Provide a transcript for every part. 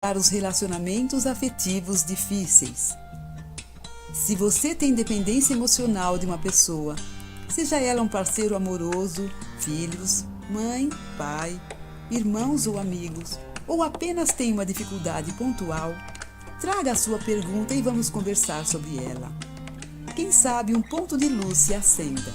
Para os relacionamentos afetivos difíceis. Se você tem dependência emocional de uma pessoa, seja ela um parceiro amoroso, filhos, mãe, pai, irmãos ou amigos, ou apenas tem uma dificuldade pontual, traga a sua pergunta e vamos conversar sobre ela. Quem sabe um ponto de luz se acenda.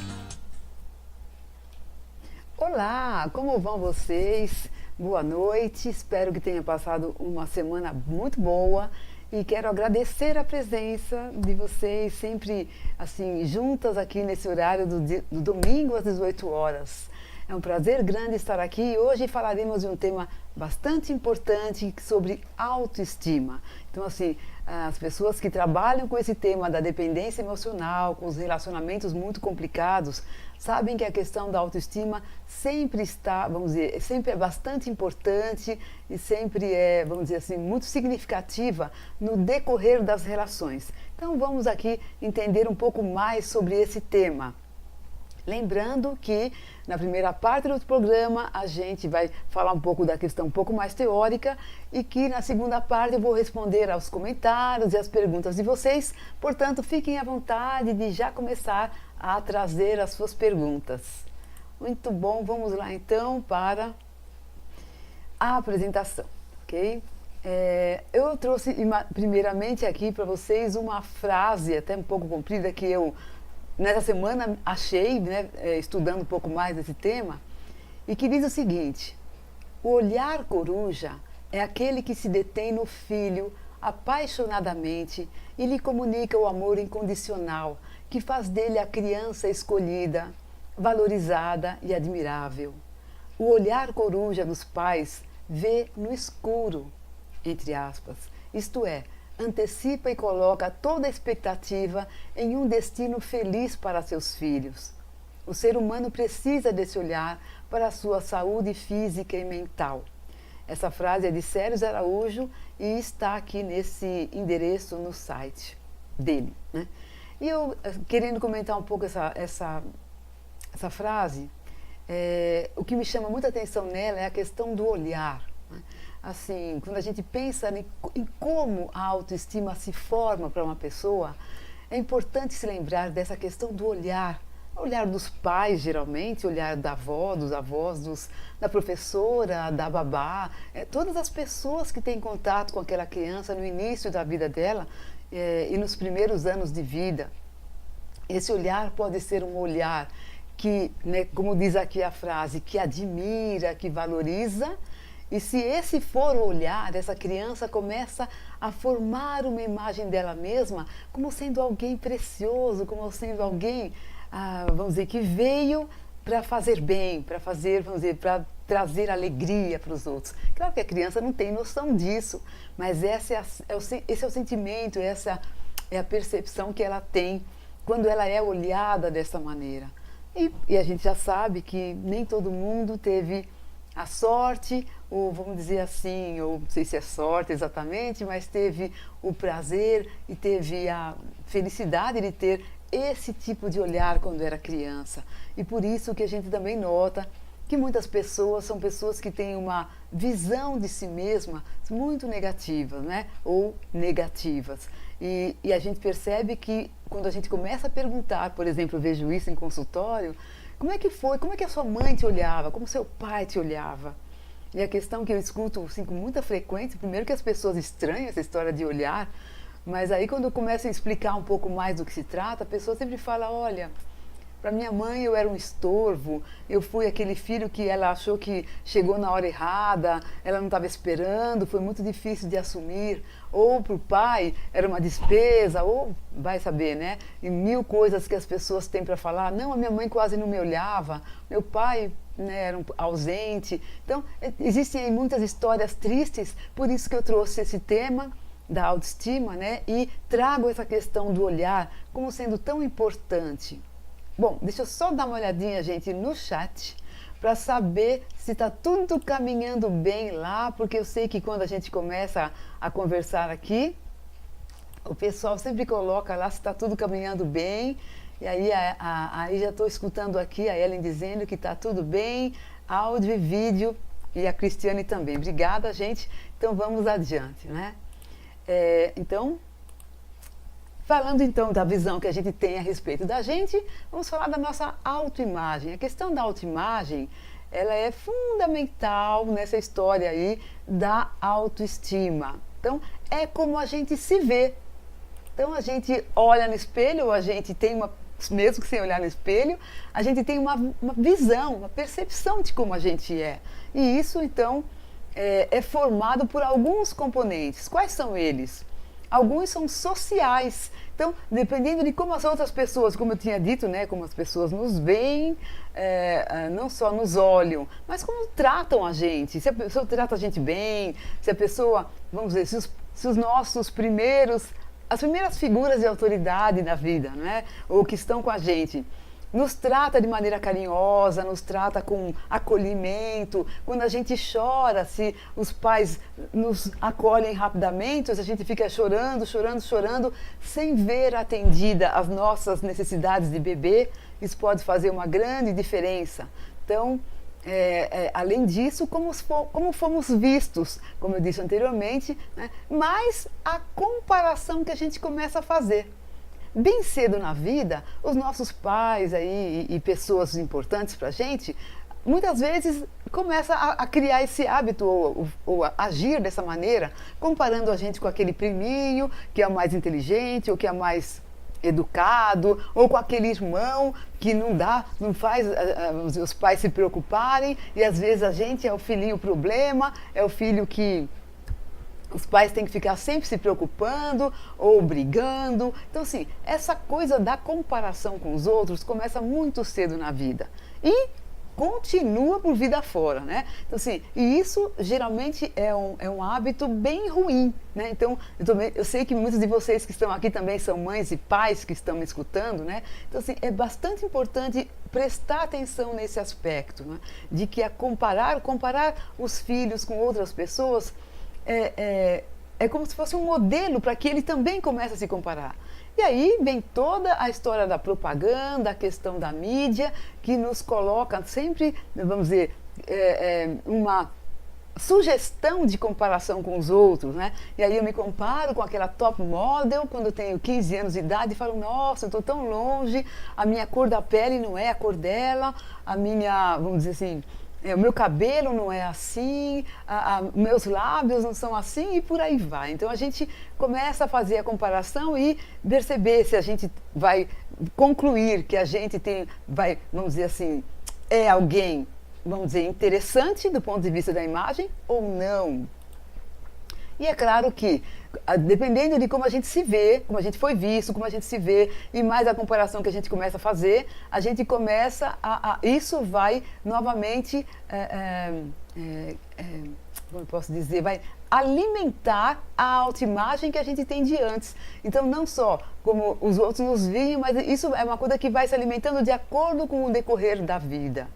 Olá, como vão vocês? Boa noite, espero que tenha passado uma semana muito boa e quero agradecer a presença de vocês sempre assim juntas aqui nesse horário do domingo às 18 horas. É um prazer grande estar aqui e hoje falaremos de um tema bastante importante sobre autoestima. Então, assim, as pessoas que trabalham com esse tema da dependência emocional, com os relacionamentos muito complicados, sabem que a questão da autoestima sempre está, vamos dizer, sempre é bastante importante e sempre é, vamos dizer assim, muito significativa no decorrer das relações. Então, vamos aqui entender um pouco mais sobre esse tema. Lembrando que na primeira parte do programa a gente vai falar um pouco da questão um pouco mais teórica e que na segunda parte eu vou responder aos comentários e às perguntas de vocês. Portanto, fiquem à vontade de já começar a trazer as suas perguntas. Muito bom, vamos lá então para a apresentação, ok? Eu trouxe primeiramente aqui para vocês uma frase até um pouco comprida que eu nessa semana achei, né, estudando um pouco mais desse tema, e que diz o seguinte: o olhar coruja é aquele que se detém no filho apaixonadamente e lhe comunica o amor incondicional, que faz dele a criança escolhida, valorizada e admirável. O olhar coruja dos pais vê no escuro, entre aspas, isto é, antecipa e coloca toda a expectativa em um destino feliz para seus filhos. O ser humano precisa desse olhar para a sua saúde física e mental. Essa frase é de Sérgio Araújo e está aqui nesse endereço no site dele, né? E eu, querendo comentar um pouco essa frase, o que me chama muita atenção nela é a questão do olhar, né? Assim, quando a gente pensa em como a autoestima se forma para uma pessoa, é importante se lembrar dessa questão do olhar. O olhar dos pais, geralmente, o olhar da avó, dos avós, da professora, da babá, todas as pessoas que têm contato com aquela criança no início da vida dela e nos primeiros anos de vida. Esse olhar pode ser um olhar que, né, como diz aqui a frase, que admira, que valoriza. E se esse for o olhar, essa criança começa a formar uma imagem dela mesma como sendo alguém precioso, como sendo alguém, vamos dizer, que veio para fazer bem, para fazer, vamos dizer, para trazer alegria para os outros. Claro que a criança não tem noção disso, mas esse é o sentimento, essa é a percepção que ela tem quando ela é olhada dessa maneira. E a gente já sabe que nem todo mundo teve a sorte, ou vamos dizer assim, ou não sei se é sorte exatamente, mas teve o prazer e teve a felicidade de ter esse tipo de olhar quando era criança. E por isso que a gente também nota que muitas pessoas são pessoas que têm uma visão de si mesma muito negativa, né? Ou negativas. E a gente percebe que quando a gente começa a perguntar, por exemplo, eu vejo isso em consultório, como é que foi? Como é que a sua mãe te olhava? Como seu pai te olhava? E a questão que eu escuto assim, com muita frequência, primeiro que as pessoas estranham essa história de olhar, mas aí quando eu começo a explicar um pouco mais do que se trata, a pessoa sempre fala, olha, para minha mãe eu era um estorvo, eu fui aquele filho que ela achou que chegou na hora errada, ela não estava esperando, foi muito difícil de assumir. Ou para o pai era uma despesa, ou vai saber, né? E mil coisas que as pessoas têm para falar. Não, a minha mãe quase não me olhava, meu pai, né, era ausente. Então, existem muitas histórias tristes, por isso que eu trouxe esse tema da autoestima, né? E trago essa questão do olhar como sendo tão importante. Bom, deixa eu só dar uma olhadinha, gente, no chat, para saber se está tudo caminhando bem lá, porque eu sei que quando a gente começa a conversar aqui, o pessoal sempre coloca lá se está tudo caminhando bem, e aí, aí já estou escutando aqui a Ellen dizendo que está tudo bem, áudio e vídeo e a Cristiane também. Obrigada, gente. Então vamos adiante, né? Então, falando então da visão que a gente tem a respeito da gente, vamos falar da nossa autoimagem. A questão da autoimagem, ela é fundamental nessa história aí da autoestima. Então, é como a gente se vê. Então, a gente olha no espelho, ou a gente tem mesmo que sem olhar no espelho, a gente tem uma visão, uma percepção de como a gente é. E isso, então, é formado por alguns componentes. Quais são eles? Alguns são sociais. Então, dependendo de como as outras pessoas, como eu tinha dito, né, como as pessoas nos veem, não só nos olham, mas como tratam a gente. Se a pessoa trata a gente bem, se a pessoa, vamos dizer, se os nossos as primeiras figuras de autoridade na vida, né, ou que estão com a gente, nos trata de maneira carinhosa, nos trata com acolhimento. Quando a gente chora, se os pais nos acolhem rapidamente, a gente fica chorando, chorando, chorando, sem ver atendida as nossas necessidades de bebê, isso pode fazer uma grande diferença. Então, além disso, como fomos vistos, como eu disse anteriormente, né, mas a comparação que a gente começa a fazer. Bem cedo na vida, os nossos pais aí, e pessoas importantes para a gente, muitas vezes começam a criar esse hábito ou a agir dessa maneira, comparando a gente com aquele priminho que é o mais inteligente ou que é mais educado, ou com aquele irmão que não faz os pais se preocuparem, e às vezes a gente é o filhinho problema, é o filho que os pais têm que ficar sempre se preocupando ou brigando. Então, assim, essa coisa da comparação com os outros começa muito cedo na vida e continua por vida fora, né? Então, assim, e isso geralmente é um hábito bem ruim, né? Então, eu sei que muitos de vocês que estão aqui também são mães e pais que estão me escutando, né? Então, assim, é bastante importante prestar atenção nesse aspecto, né? De que comparar os filhos com outras pessoas é como se fosse um modelo para que ele também comece a se comparar. E aí vem toda a história da propaganda, a questão da mídia, que nos coloca sempre, vamos dizer, uma sugestão de comparação com os outros, né? E aí eu me comparo com aquela top model quando eu tenho 15 anos de idade e falo, nossa, eu estou tão longe, a minha cor da pele não é a cor dela, a minha, vamos dizer assim, o meu cabelo não é assim, meus lábios não são assim e por aí vai. Então a gente começa a fazer a comparação e perceber se a gente vai concluir que a gente vamos dizer assim, é alguém, vamos dizer, interessante do ponto de vista da imagem ou não. E é claro que, dependendo de como a gente se vê, como a gente foi visto, como a gente se vê, e mais a comparação que a gente começa a fazer, a gente começa isso vai novamente, como eu posso dizer, vai alimentar a autoimagem que a gente tem de antes. Então, não só como os outros nos veem, mas isso é uma coisa que vai se alimentando de acordo com o decorrer da vida.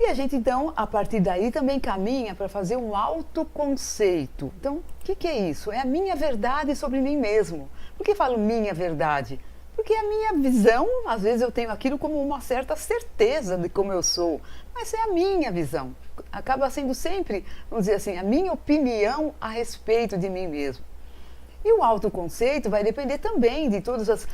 E a gente, então, a partir daí também caminha para fazer um autoconceito. Então, o que é isso? É a minha verdade sobre mim mesmo. Por que falo minha verdade? Porque a minha visão, às vezes eu tenho aquilo como uma certa certeza de como eu sou, mas é a minha visão. Acaba sendo sempre, vamos dizer assim, a minha opinião a respeito de mim mesmo. E o autoconceito vai depender também de todas as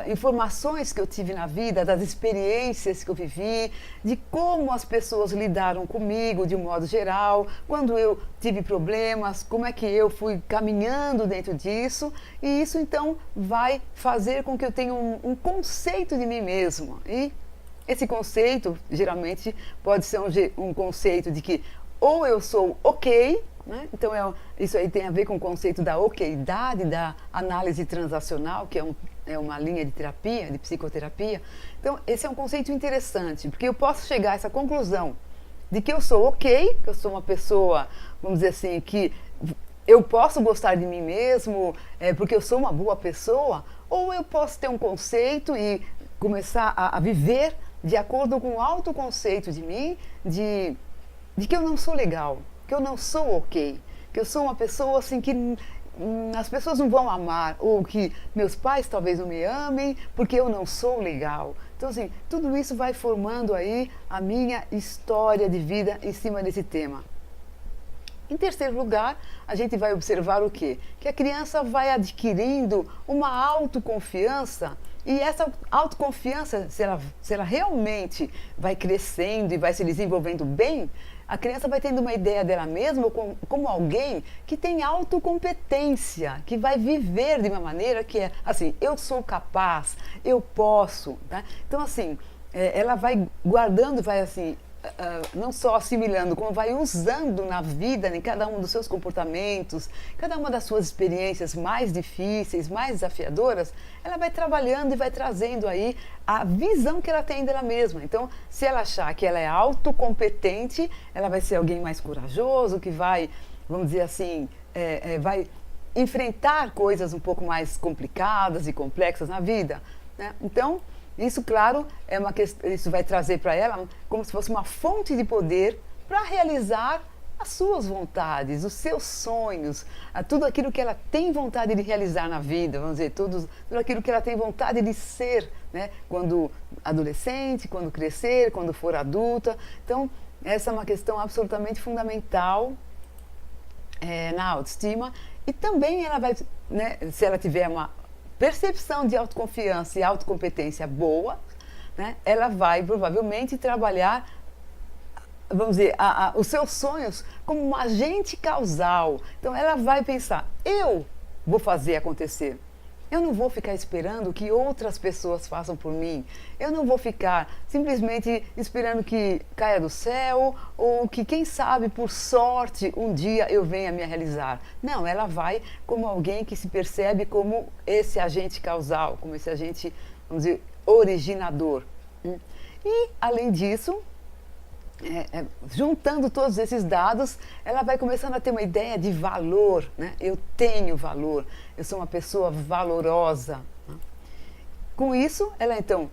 informações que eu tive na vida, das experiências que eu vivi, de como as pessoas lidaram comigo de um modo geral, quando eu tive problemas, como é que eu fui caminhando dentro disso. E isso então vai fazer com que eu tenha um conceito de mim mesmo. E esse conceito geralmente pode ser um conceito de que ou eu sou ok, né? Então, isso aí tem a ver com o conceito da okeidade, da análise transacional, que é uma linha de terapia, de psicoterapia. Então, esse é um conceito interessante, porque eu posso chegar a essa conclusão de que eu sou ok, que eu sou uma pessoa, vamos dizer assim, que eu posso gostar de mim mesmo, porque eu sou uma boa pessoa, ou eu posso ter um conceito e começar a viver de acordo com o autoconceito de mim, de que eu não sou legal, que eu não sou ok, que eu sou uma pessoa assim que as pessoas não vão amar, ou que meus pais talvez não me amem porque eu não sou legal. Então, assim, tudo isso vai formando aí a minha história de vida em cima desse tema. Em terceiro lugar, a gente vai observar o quê? Que a criança vai adquirindo uma autoconfiança, e essa autoconfiança, se ela realmente vai crescendo e vai se desenvolvendo bem, a criança vai tendo uma ideia dela mesma como alguém que tem autocompetência, que vai viver de uma maneira que é assim, eu sou capaz, eu posso. Tá? Então, assim, ela vai guardando, vai assim, não só assimilando, como vai usando na vida, em cada um dos seus comportamentos, cada uma das suas experiências mais difíceis, mais desafiadoras, ela vai trabalhando e vai trazendo aí a visão que ela tem dela mesma. Então, se ela achar que ela é autocompetente, ela vai ser alguém mais corajoso, que vai, vamos dizer assim, vai enfrentar coisas um pouco mais complicadas e complexas na vida, né? Então, isso, claro, isso vai trazer para ela como se fosse uma fonte de poder para realizar as suas vontades, os seus sonhos, tudo aquilo que ela tem vontade de realizar na vida, vamos dizer, tudo aquilo que ela tem vontade de ser, né? Quando adolescente, quando crescer, quando for adulta. Então, essa é uma questão absolutamente fundamental na autoestima. E também ela vai, né, se ela tiver uma percepção de autoconfiança e autocompetência boa, né, ela vai provavelmente trabalhar, vamos dizer, os seus sonhos como um agente causal. Então ela vai pensar, eu vou fazer acontecer. Eu não vou ficar esperando que outras pessoas façam por mim. Eu não vou ficar simplesmente esperando que caia do céu ou que, quem sabe, por sorte, um dia eu venha me realizar. Não, ela vai como alguém que se percebe como esse agente causal, como esse agente, vamos dizer, originador. E, além disso, juntando todos esses dados, ela vai começando a ter uma ideia de valor, né? Eu tenho valor, eu sou uma pessoa valorosa. Né? Com isso, ela então,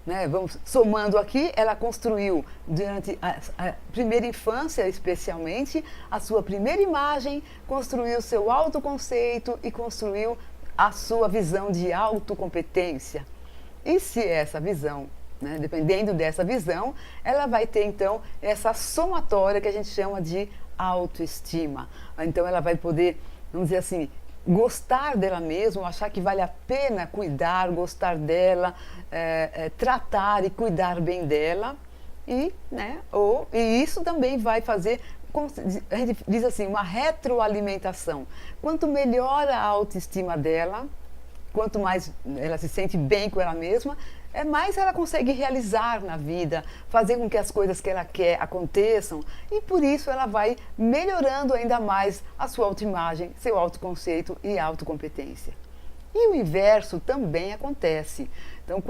né, vamos somando aqui, ela construiu durante a primeira infância, especialmente, a sua primeira imagem, construiu seu autoconceito e construiu a sua visão de autocompetência. E se essa visão, né, dependendo dessa visão, ela vai ter então essa somatória que a gente chama de autoestima. Então ela vai poder, vamos dizer assim, gostar dela mesma, achar que vale a pena cuidar, gostar dela, tratar e cuidar bem dela. E, né, e isso também vai fazer, como a gente diz assim, uma retroalimentação. Quanto melhor a autoestima dela, quanto mais ela se sente bem com ela mesma, mais ela consegue realizar na vida, fazer com que as coisas que ela quer aconteçam, e por isso ela vai melhorando ainda mais a sua autoimagem, seu autoconceito e autocompetência. E o inverso também acontece. Então,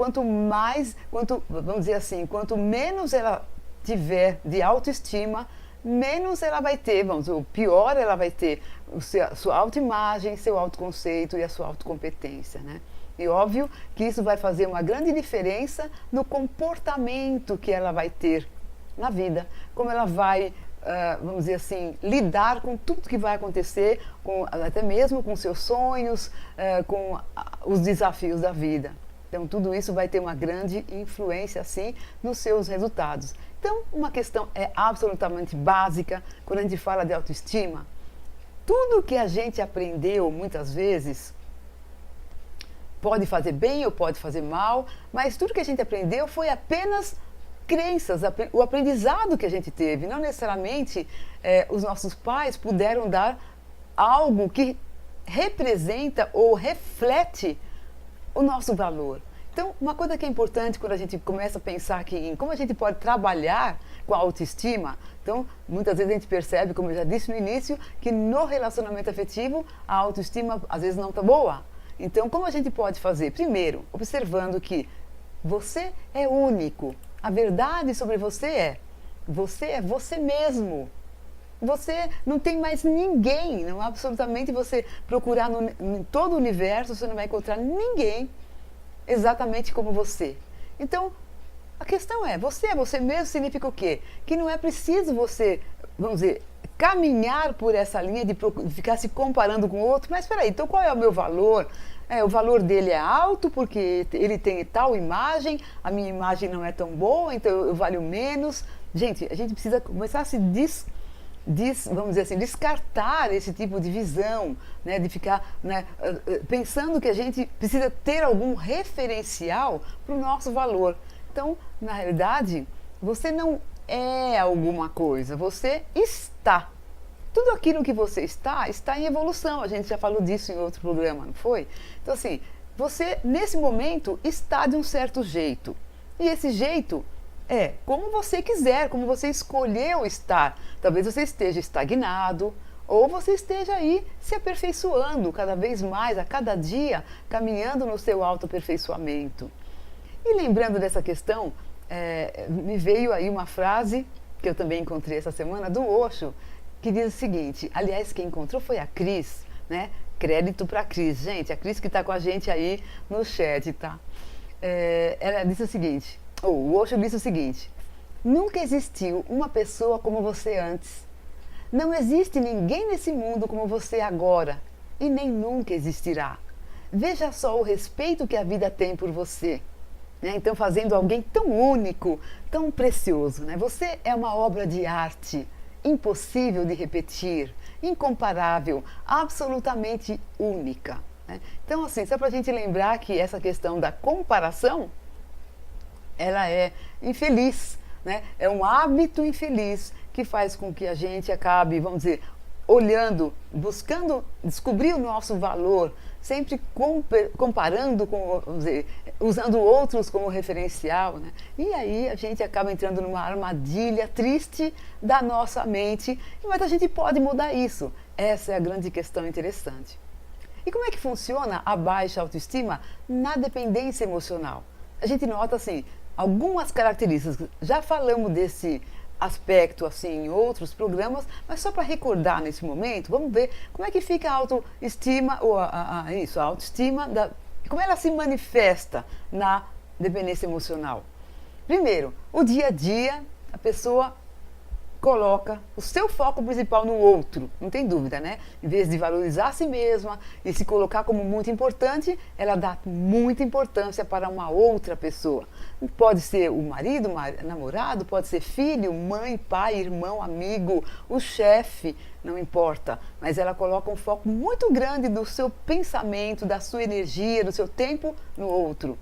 vamos dizer assim, quanto menos ela tiver de autoestima, menos ela vai ter, o pior ela vai ter a sua autoimagem, seu autoconceito e a sua autocompetência, né? E óbvio que isso vai fazer uma grande diferença no comportamento que ela vai ter na vida, como ela vai, vamos dizer assim, lidar com tudo que vai acontecer, até mesmo com seus sonhos, com os desafios da vida. Então, tudo isso vai ter uma grande influência, assim, nos seus resultados. Então, uma questão absolutamente básica quando a gente fala de autoestima. Tudo que a gente aprendeu, muitas vezes, pode fazer bem ou pode fazer mal, mas tudo que a gente aprendeu foi apenas crenças, o aprendizado que a gente teve. Não necessariamente os nossos pais puderam dar algo que representa ou reflete o nosso valor. Então, uma coisa que é importante quando a gente começa a pensar aqui em como a gente pode trabalhar com a autoestima, então, muitas vezes a gente percebe, como eu já disse no início, que no relacionamento afetivo a autoestima às vezes não está boa. Então, como a gente pode fazer? Primeiro, observando que você é único. A verdade sobre você é você mesmo. Você não tem mais ninguém, não absolutamente você procurar em todo o universo, você não vai encontrar ninguém exatamente como você. Então, a questão é você mesmo significa o quê? Que não é preciso você, vamos dizer, caminhar por essa linha de ficar se comparando com o outro. Mas espera aí, então qual é o meu valor? O valor dele é alto porque ele tem tal imagem, a minha imagem não é tão boa, então eu valho menos. Gente, a gente precisa começar a se vamos dizer assim, descartar esse tipo de visão, né, de ficar, né, pensando que a gente precisa ter algum referencial para o nosso valor. Então, na realidade, você não é alguma coisa, você está. Tudo aquilo que você está em evolução. A gente já falou disso em outro programa, não foi? Então, assim, você, nesse momento, está de um certo jeito. E esse jeito é como você quiser, como você escolheu estar. Talvez você esteja estagnado, ou você esteja aí se aperfeiçoando cada vez mais, a cada dia, caminhando no seu autoaperfeiçoamento. E lembrando dessa questão, me veio aí uma frase, que eu também encontrei essa semana, do Osho, que diz o seguinte, aliás, quem encontrou foi a Cris, né? Crédito para a Cris. Gente, a Cris que está com a gente aí no chat, tá? Ela disse o seguinte, o Osho disse o seguinte, nunca existiu uma pessoa como você antes. Não existe ninguém nesse mundo como você agora, e nem nunca existirá. Veja só o respeito que a vida tem por você. Né? Então, fazendo alguém tão único, tão precioso. Né? Você é uma obra de arte, impossível de repetir, incomparável, absolutamente única. Né? Então, assim, só para a gente lembrar que essa questão da comparação, ela é infeliz, né? É um hábito infeliz que faz com que a gente acabe, vamos dizer, olhando, buscando descobrir o nosso valor, sempre comparando com, vamos dizer, usando outros como referencial, né? E aí a gente acaba entrando numa armadilha triste da nossa mente, mas a gente pode mudar isso. Essa é a grande questão interessante. E como é que funciona a baixa autoestima na dependência emocional? A gente nota assim, algumas características. Já falamos desse aspecto assim em outros programas, mas só para recordar nesse momento, vamos ver como é que fica a autoestima, ou a autoestima, como ela se manifesta na dependência emocional. Primeiro, o dia a dia, a pessoa coloca o seu foco principal no outro, não tem dúvida, né? Em vez de valorizar a si mesma e se colocar como muito importante, ela dá muita importância para uma outra pessoa. Pode ser o marido, namorado, pode ser filho, mãe, pai, irmão, amigo, o chefe, não importa. Mas ela coloca um foco muito grande do seu pensamento, da sua energia, do seu tempo no outro.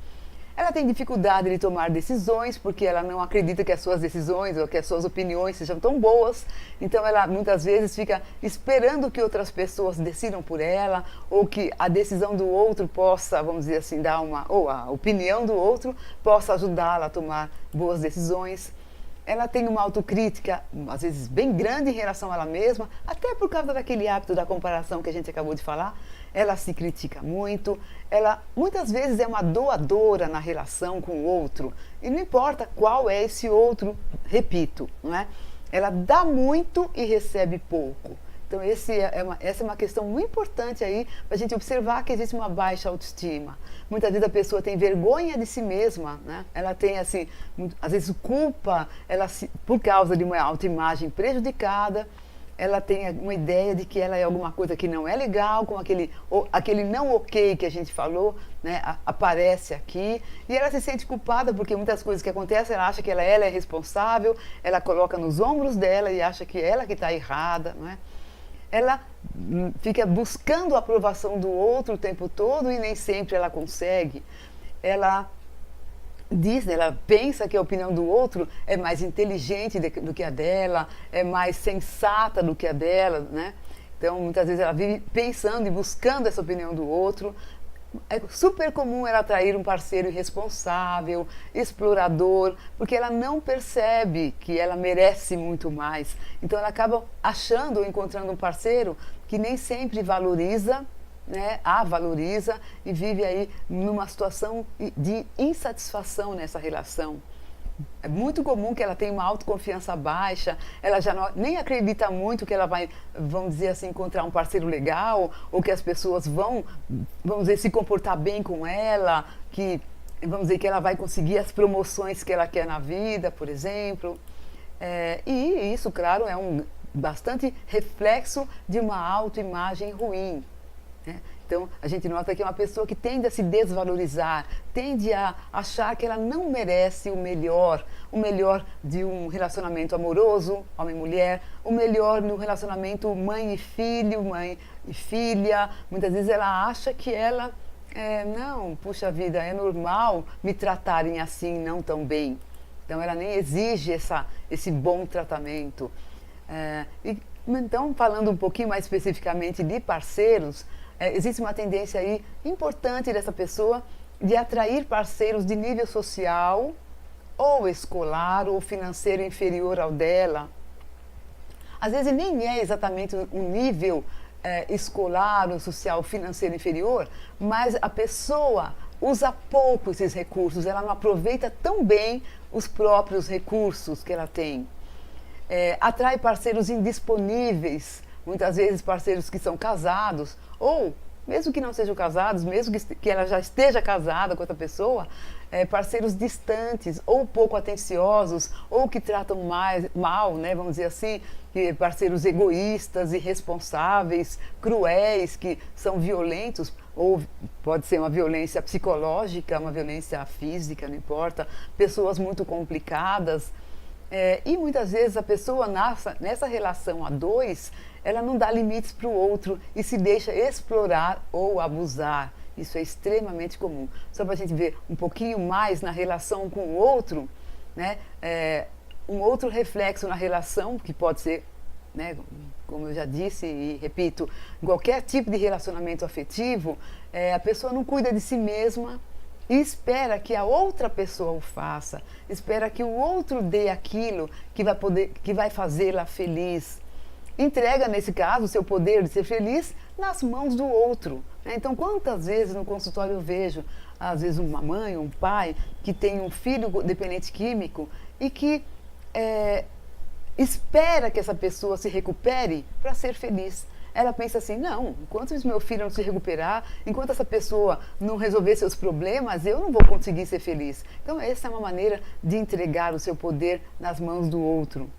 Ela tem dificuldade de tomar decisões porque ela não acredita que as suas decisões ou que as suas opiniões sejam tão boas. Então ela muitas vezes fica esperando que outras pessoas decidam por ela ou que a decisão do outro possa, vamos dizer assim, ou a opinião do outro possa ajudá-la a tomar boas decisões. Ela tem uma autocrítica, às vezes, bem grande em relação a ela mesma, até por causa daquele hábito da comparação que a gente acabou de falar. Ela se critica muito, ela muitas vezes é uma doadora na relação com o outro. E não importa qual é esse outro, repito, não é? Ela dá muito e recebe pouco. Então essa é uma questão muito importante aí para a gente observar que existe uma baixa autoestima. Muitas vezes a pessoa tem vergonha de si mesma, né? Ela tem assim, às vezes culpa, por causa de uma autoimagem prejudicada, ela tem uma ideia de que ela é alguma coisa que não é legal, com aquele não ok que a gente falou, né? Aparece aqui, e ela se sente culpada porque muitas coisas que acontecem, ela acha que ela é responsável, ela coloca nos ombros dela e acha que ela que está errada, não é? Ela fica buscando a aprovação do outro o tempo todo e nem sempre ela consegue. Ela pensa que a opinião do outro é mais inteligente do que a dela, é mais sensata do que a dela, né? Então, muitas vezes ela vive pensando e buscando essa opinião do outro. É super comum ela atrair um parceiro irresponsável, explorador, porque ela não percebe que ela merece muito mais. Então ela acaba achando ou encontrando um parceiro que nem sempre valoriza, né, a valoriza e vive aí numa situação de insatisfação nessa relação. É muito comum que ela tenha uma autoconfiança baixa, ela já nem acredita muito que ela vai, vamos dizer assim, encontrar um parceiro legal, ou que as pessoas vamos dizer, se comportar bem com ela, que, vamos dizer, que ela vai conseguir as promoções que ela quer na vida, por exemplo. E isso, claro, é um bastante reflexo de uma autoimagem ruim, né? Então, a gente nota que é uma pessoa que tende a se desvalorizar, tende a achar que ela não merece o melhor de um relacionamento amoroso, homem e mulher, o melhor no relacionamento mãe e filho, mãe e filha. Muitas vezes ela acha que ela, não, puxa vida, é normal me tratarem assim, não tão bem. Então, ela nem exige esse bom tratamento. Então, falando um pouquinho mais especificamente de parceiros, existe uma tendência aí importante dessa pessoa de atrair parceiros de nível social, ou escolar, ou financeiro inferior ao dela. Às vezes nem é exatamente um nível escolar ou social financeiro inferior, mas a pessoa usa pouco esses recursos, ela não aproveita tão bem os próprios recursos que ela tem. Atrai parceiros indisponíveis, muitas vezes parceiros que são casados, ou mesmo que não sejam casados, mesmo que ela já esteja casada com outra pessoa, parceiros distantes, ou pouco atenciosos, ou que tratam mal, né, vamos dizer assim, parceiros egoístas, irresponsáveis, cruéis, que são violentos, ou pode ser uma violência psicológica, uma violência física, não importa, pessoas muito complicadas. E muitas vezes a pessoa nessa relação a dois, ela não dá limites para o outro e se deixa explorar ou abusar. Isso é extremamente comum. Só para a gente ver um pouquinho mais na relação com o outro, né? Um outro reflexo na relação, que pode ser, né, como eu já disse e repito, qualquer tipo de relacionamento afetivo, a pessoa não cuida de si mesma, e espera que a outra pessoa o faça, espera que o outro dê aquilo que vai fazê-la feliz. Entrega, nesse caso, o seu poder de ser feliz nas mãos do outro, né? Então, quantas vezes no consultório eu vejo, às vezes uma mãe, um pai, que tem um filho dependente químico e que espera que essa pessoa se recupere para ser feliz. Ela pensa assim, não, enquanto esse meu filho não se recuperar, enquanto essa pessoa não resolver seus problemas, eu não vou conseguir ser feliz. Então, essa é uma maneira de entregar o seu poder nas mãos do outro.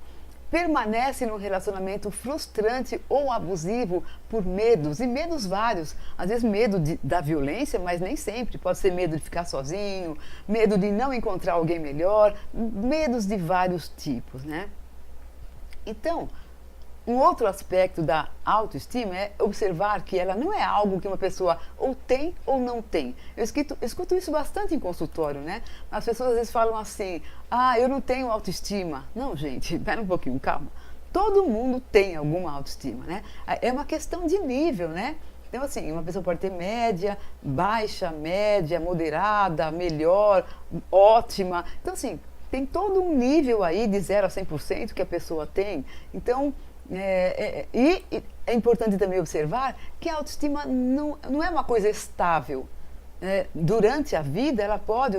Permanece num relacionamento frustrante ou abusivo por medos, e medos vários. Às vezes medo da violência, mas nem sempre. Pode ser medo de ficar sozinho, medo de não encontrar alguém melhor, medos de vários tipos, né? Então, um outro aspecto da autoestima é observar que ela não é algo que uma pessoa ou tem ou não tem. Eu escuto isso bastante em consultório, né? As pessoas às vezes falam assim, eu não tenho autoestima. Não, gente, espera um pouquinho, calma. Todo mundo tem alguma autoestima, né? É uma questão de nível, né? Então, assim, uma pessoa pode ter média, baixa, média, moderada, melhor, ótima. Então, assim, tem todo um nível aí de 0 a 100% que a pessoa tem. Então, e é importante também observar que a autoestima não é uma coisa estável. Durante a vida, ela pode,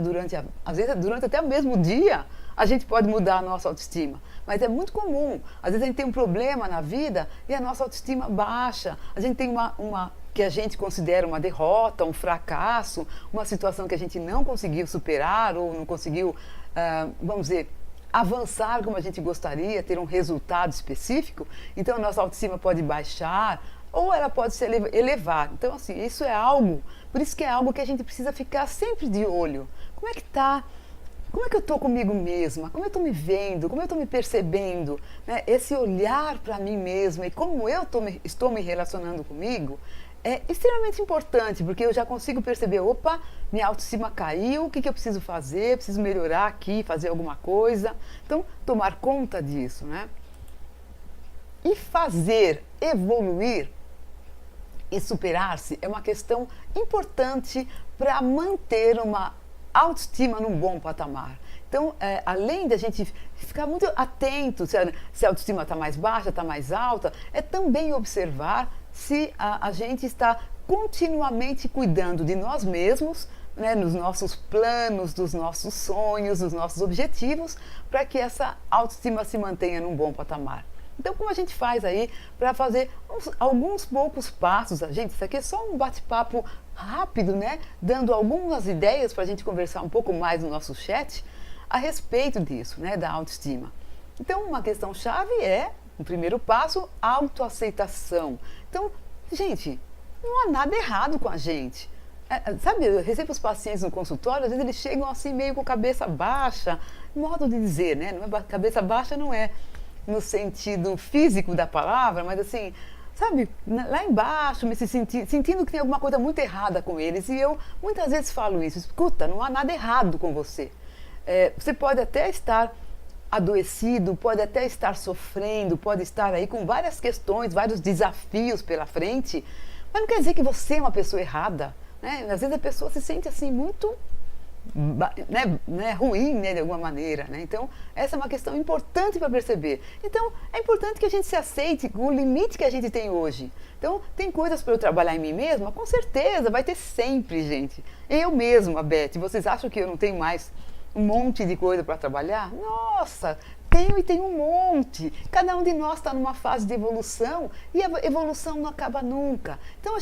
às vezes durante até o mesmo dia, a gente pode mudar a nossa autoestima. Mas é muito comum. Às vezes a gente tem um problema na vida e a nossa autoestima baixa. A gente tem uma que a gente considera uma derrota, um fracasso, uma situação que a gente não conseguiu superar ou não conseguiu, vamos dizer, avançar como a gente gostaria, ter um resultado específico. Então a nossa autoestima pode baixar ou ela pode se elevar. Então, assim, isso é algo, por isso que é algo que a gente precisa ficar sempre de olho. Como é que tá? Como é que eu estou comigo mesma? Como eu estou me vendo? Como eu estou me percebendo? Né? Esse olhar para mim mesma e como eu estou me relacionando comigo é extremamente importante, porque eu já consigo perceber, opa, minha autoestima caiu, o que eu preciso fazer? Preciso melhorar aqui, fazer alguma coisa. Então, tomar conta disso, né? E fazer evoluir e superar-se é uma questão importante para manter uma autoestima num bom patamar. Então, além da gente ficar muito atento se a autoestima está mais baixa, está mais alta, é também observar se a gente está continuamente cuidando de nós mesmos, né, nos nossos planos, dos nossos sonhos, dos nossos objetivos, para que essa autoestima se mantenha num bom patamar. Então, como a gente faz aí para fazer alguns poucos passos? Gente, isso aqui é só um bate-papo rápido, né? Dando algumas ideias para a gente conversar um pouco mais no nosso chat a respeito disso, né? Da autoestima. Então, uma questão-chave é Um primeiro passo, autoaceitação. Então, gente, não há nada errado com a gente. Sabe, eu recebo os pacientes no consultório, às vezes eles chegam assim meio com cabeça baixa, modo de dizer, né? Não é, cabeça baixa não é no sentido físico da palavra, mas assim, sabe, lá embaixo, sentindo que tem alguma coisa muito errada com eles. E eu muitas vezes falo isso: escuta, não há nada errado com você. Você pode até estar adoecido, pode até estar sofrendo, pode estar aí com várias questões, vários desafios pela frente, mas não quer dizer que você é uma pessoa errada, né? Às vezes a pessoa se sente assim muito ruim, né, de alguma maneira, né? Então essa é uma questão importante para perceber. Então é importante que a gente se aceite com o limite que a gente tem hoje. Então tem coisas para eu trabalhar em mim mesma? Com certeza, vai ter sempre, gente. Eu mesma, Beth, vocês acham que eu não tenho mais um monte de coisa para trabalhar? Nossa, tenho um monte. Cada um de nós está numa fase de evolução e a evolução não acaba nunca. Então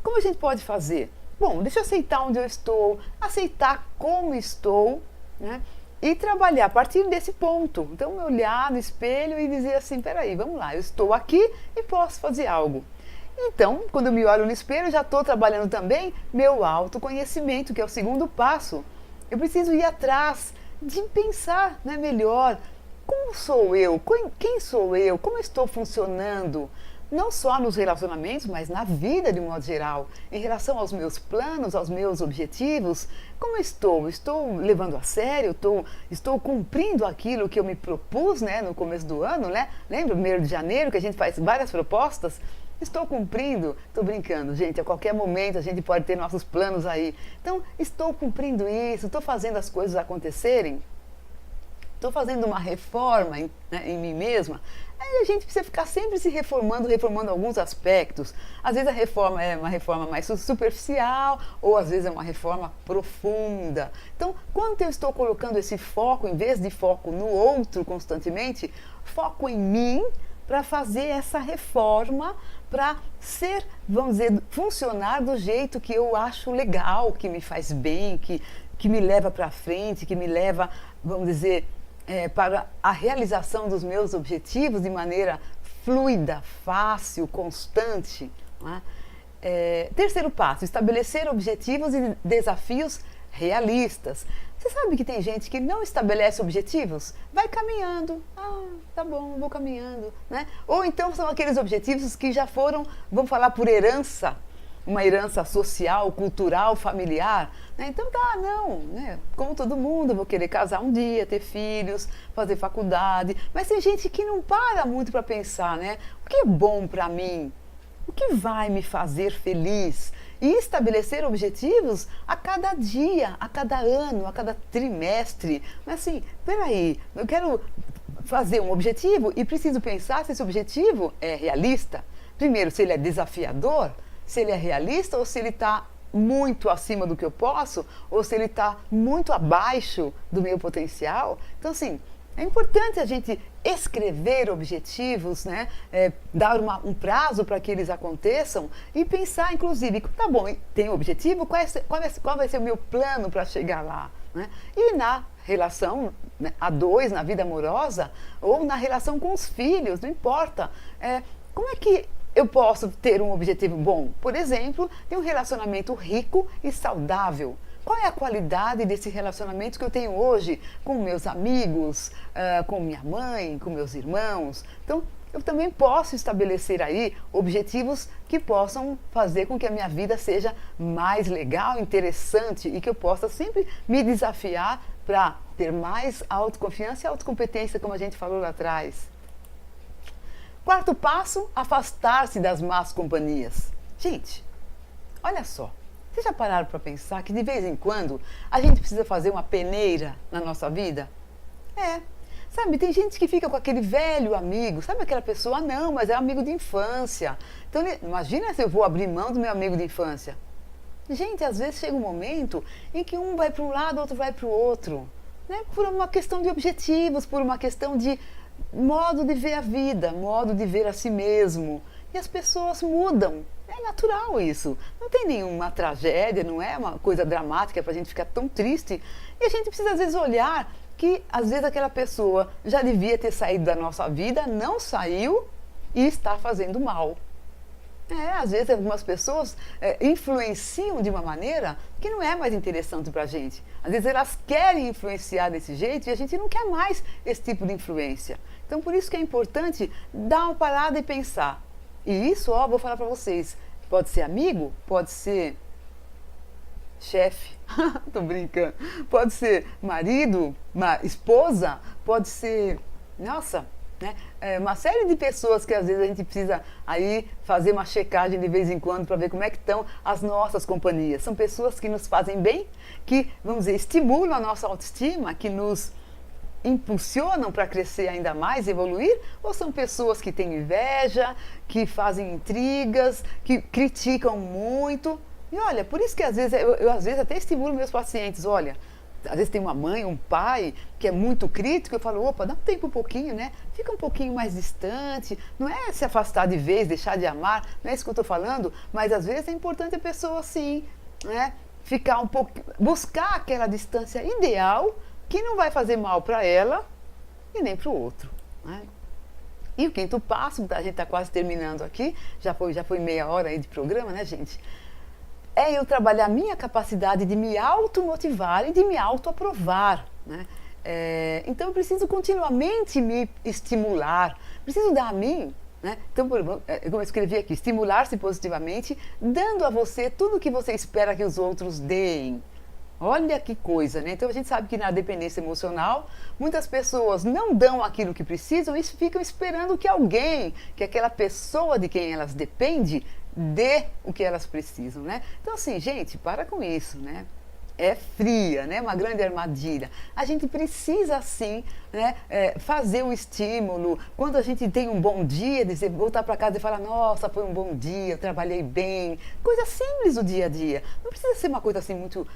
como a gente pode fazer? Bom, deixa eu aceitar onde eu estou, aceitar como estou, né? E trabalhar a partir desse ponto. Então, me olhar no espelho e dizer assim, peraí, vamos lá, eu estou aqui e posso fazer algo. Então, quando eu me olho no espelho, eu já estou trabalhando também meu autoconhecimento, que é o segundo passo. Eu preciso ir atrás de pensar, né, melhor. Como sou eu? Quem sou eu? Como estou funcionando? Não só nos relacionamentos, mas na vida de um modo geral. Em relação aos meus planos, aos meus objetivos, como estou? Estou levando a sério? Estou cumprindo aquilo que eu me propus, né, no começo do ano, né? Lembra, 1º de janeiro, que a gente faz várias propostas? Estou cumprindo? Estou brincando, gente, a qualquer momento a gente pode ter nossos planos aí. Então, estou cumprindo isso? Estou fazendo as coisas acontecerem? Estou fazendo uma reforma em mim mesma? Aí a gente precisa ficar sempre se reformando alguns aspectos. Às vezes a reforma é uma reforma mais superficial, ou às vezes é uma reforma profunda. Então, quando eu estou colocando esse foco, em vez de foco no outro constantemente, foco em mim para fazer essa reforma, para ser, vamos dizer, funcionar do jeito que eu acho legal, que me faz bem, que me leva para frente, que me leva, vamos dizer, para a realização dos meus objetivos de maneira fluida, fácil, constante. Não é? Terceiro passo, estabelecer objetivos e desafios realistas. Você sabe que tem gente que não estabelece objetivos? Vai caminhando. Tá bom, vou caminhando. Né? Ou então são aqueles objetivos que já foram, vamos falar, por herança, uma herança social, cultural, familiar, né? Então né? Como todo mundo, eu vou querer casar um dia, ter filhos, fazer faculdade, mas tem gente que não para muito para pensar, né? O que é bom para mim? O que vai me fazer feliz? E estabelecer objetivos a cada dia, a cada ano, a cada trimestre. Mas assim, peraí, eu quero fazer um objetivo e preciso pensar se esse objetivo é realista. Primeiro, se ele é desafiador, se ele é realista ou se ele está muito acima do que eu posso, ou se ele está muito abaixo do meu potencial. Então, assim, é importante a gente escrever objetivos, né? Dar um prazo para que eles aconteçam e pensar, inclusive, tá bom, tem um objetivo, qual vai ser o meu plano para chegar lá? Né? E na relação, né, a dois, na vida amorosa, ou na relação com os filhos, não importa. Como é que eu posso ter um objetivo bom? Por exemplo, ter um relacionamento rico e saudável. Qual é a qualidade desse relacionamento que eu tenho hoje com meus amigos, com minha mãe, com meus irmãos? Então, eu também posso estabelecer aí objetivos que possam fazer com que a minha vida seja mais legal, interessante e que eu possa sempre me desafiar para ter mais autoconfiança e autocompetência, como a gente falou lá atrás. Quarto passo, afastar-se das más companhias. Gente, olha só, vocês já pararam para pensar que de vez em quando a gente precisa fazer uma peneira na nossa vida? Sabe, tem gente que fica com aquele velho amigo, sabe aquela pessoa? Não, mas é amigo de infância. Então, imagina se eu vou abrir mão do meu amigo de infância. Gente, às vezes chega um momento em que um vai para um lado, outro vai para o outro. Né? Por uma questão de objetivos, por uma questão de modo de ver a vida, modo de ver a si mesmo. E as pessoas mudam. É natural isso. Não tem nenhuma tragédia, não é uma coisa dramática para a gente ficar tão triste. E a gente precisa, às vezes, olhar que às vezes aquela pessoa já devia ter saído da nossa vida, não saiu e está fazendo mal. Às vezes algumas pessoas influenciam de uma maneira que não é mais interessante para a gente. Às vezes elas querem influenciar desse jeito e a gente não quer mais esse tipo de influência. Então por isso que é importante dar uma parada e pensar. E isso, vou falar para vocês, pode ser amigo, pode ser chefe, tô brincando, pode ser marido, esposa, pode ser, nossa, né? Uma série de pessoas que às vezes a gente precisa aí fazer uma checagem de vez em quando para ver como é que estão as nossas companhias. São pessoas que nos fazem bem, que, vamos dizer, estimulam a nossa autoestima, que nos impulsionam para crescer ainda mais, evoluir, ou são pessoas que têm inveja, que fazem intrigas, que criticam muito? E olha, por isso que às vezes eu às vezes até estimulo meus pacientes, olha, às vezes tem uma mãe, um pai que é muito crítico, eu falo, opa, dá um tempo um pouquinho, né? Fica um pouquinho mais distante, não é se afastar de vez, deixar de amar, não é isso que eu estou falando, mas às vezes é importante a pessoa sim, né? Ficar um pouco, buscar aquela distância ideal que não vai fazer mal para ela e nem para o outro, né? E o quinto passo, a gente está quase terminando aqui, já foi meia hora aí de programa, né, gente? É eu trabalhar a minha capacidade de me automotivar e de me autoaprovar, né? Então eu preciso continuamente me estimular, preciso dar a mim, né? Então, como eu escrevi aqui, estimular-se positivamente, dando a você tudo o que você espera que os outros deem. Olha que coisa, né? Então a gente sabe que na dependência emocional, muitas pessoas não dão aquilo que precisam e ficam esperando que alguém, que aquela pessoa de quem elas dependem, dê o que elas precisam, né? Então assim, gente, para com isso, né? É fria, né? Uma grande armadilha. A gente precisa sim, né, fazer o estímulo. Quando a gente tem um bom dia, dizer, voltar para casa e falar, nossa, foi um bom dia, eu trabalhei bem. Coisa simples do dia a dia. Não precisa ser uma coisa assim muito,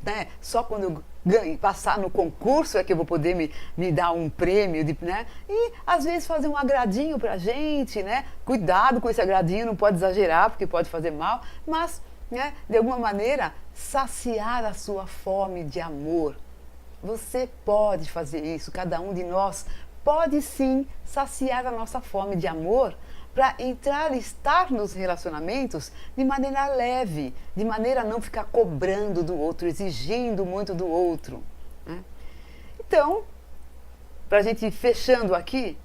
né, só quando eu passar no concurso é que eu vou poder me dar um prêmio, né? E às vezes fazer um agradinho pra gente, né? Cuidado com esse agradinho, não pode exagerar porque pode fazer mal, mas, né, de alguma maneira saciar a sua fome de amor. Você pode fazer isso, cada um de nós pode sim saciar a nossa fome de amor para entrar e estar nos relacionamentos de maneira leve, de maneira a não ficar cobrando do outro, exigindo muito do outro, né? Então, para a gente ir fechando aqui,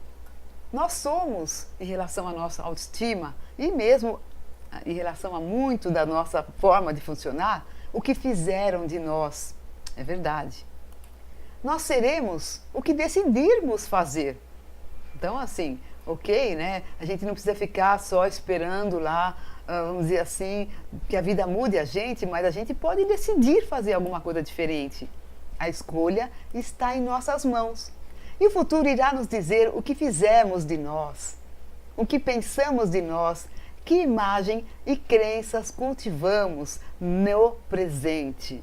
nós somos, em relação à nossa autoestima e mesmo em relação a muito da nossa forma de funcionar, o que fizeram de nós. É verdade. Nós seremos o que decidirmos fazer. Então, assim, ok, né? A gente não precisa ficar só esperando lá, vamos dizer assim, que a vida mude a gente, mas a gente pode decidir fazer alguma coisa diferente. A escolha está em nossas mãos. E o futuro irá nos dizer o que fizemos de nós, o que pensamos de nós, que imagem e crenças cultivamos no presente.